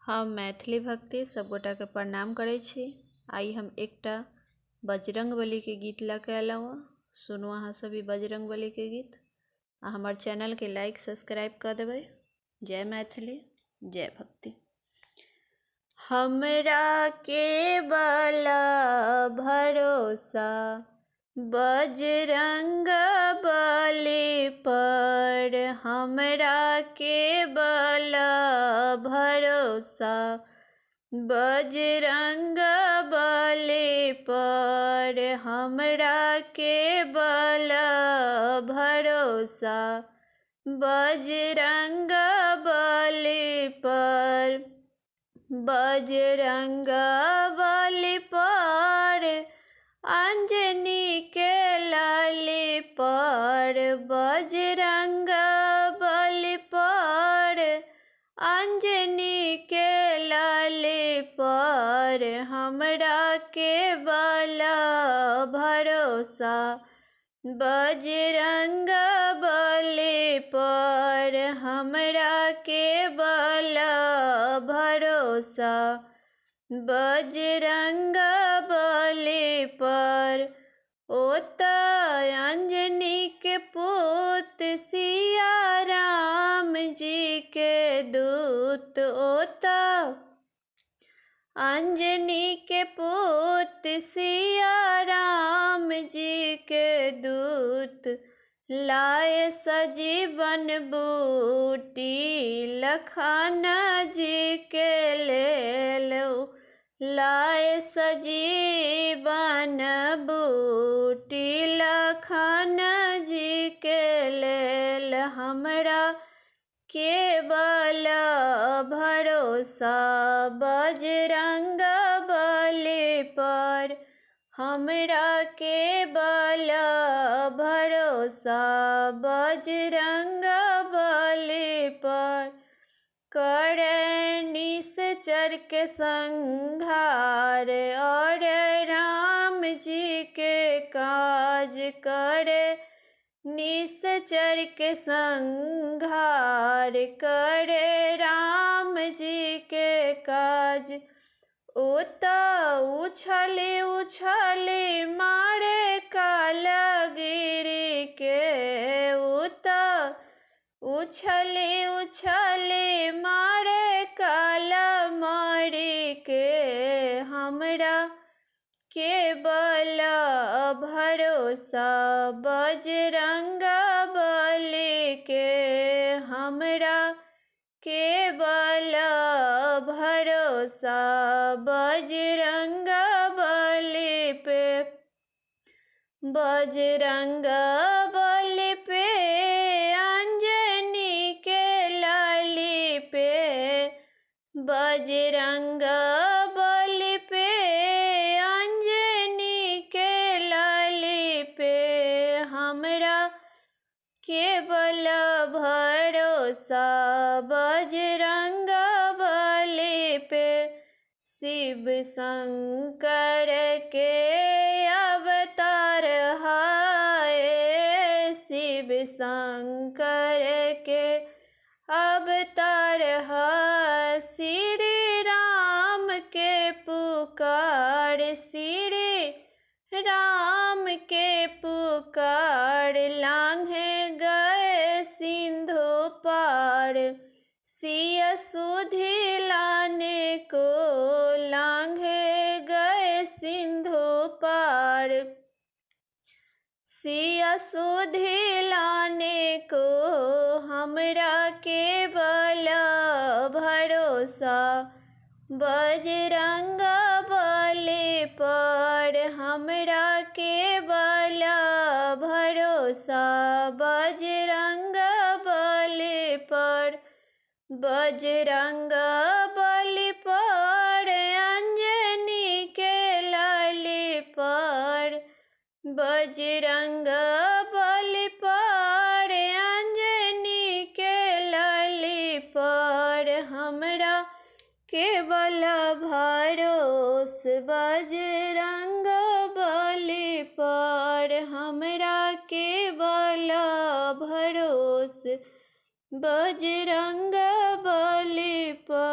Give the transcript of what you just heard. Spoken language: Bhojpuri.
हम मैथिली भक्ति सब गोटा के प्रणाम करै छी। आई हम एकटा बजरंगबली के गीत लऽ के अयलहुँ। सुनू अहाँ सभी बजरंगबली के गीत आ हमर चैनल के लाइक सब्सक्राइब कर देबै। जय मैथिली, जय भक्ति। हमरा के बला भरोसा बजरंग बली पर, हमरा के बला भरोसा बजरंग बली पर, हमरा के बला भरोसा बजरंग बली पर। बजरंग बली पर अंजनी के लाली पर, बजरंग बली पर अंजनी के लाली पर, हमरा के बला भरोसा बजरंग बली पर, हमरा के बला भरोसा बजरंग बली पर। ओतय अंजनी के पुत सिया राम जी के दूत, ओतय अंजनी के पुत सिया राम जी के दूत, लाए सजीवन बूटी लखन जी के लेल, लाए सजीवन बूटी लखन जी के लेल, हमरा के बला भरोसा बजरंग बली पर, हमरा के बला भरोसा बजरंग बली पर। करे निश्चर के संहार और राम जी के काज, करे निश्चर के संहार करे राम जी के काज, ओतय उछले उछले मारे कालगिरी के, ओतय उछले उछले मारे कालमरी के, हमरा के बला भरोसा बजरंग बली के, हमरा के बला भरोसा बजरंग बली पे। बजरंग बली पे अंजनी के लाली पे, बजरंग बली पे अंजनी के लाली पे, हमरा के बला भरोसा बजरंग बली पे। शिव शंकर के अवतार है, शिव शंकर के अवतार है, श्री राम के पुकार, श्री राम के पुकार, लांघे गए सिंधु पार, सिया सुधि लाने को लांघे गए सिंधु पार, सिया सुधि लाने को हमरा के बला भरोसा बजरंग बली पर, हमरा के बला भरोसा बजरंग बली पर। बजरंग बली पर अंजनी के लाली पर, बजरंग बली पर अंजनी के लाली पर, हमरा के बला भरोस बजरंग बली पर, हमरा के बला भरोस बजरंग बली पर।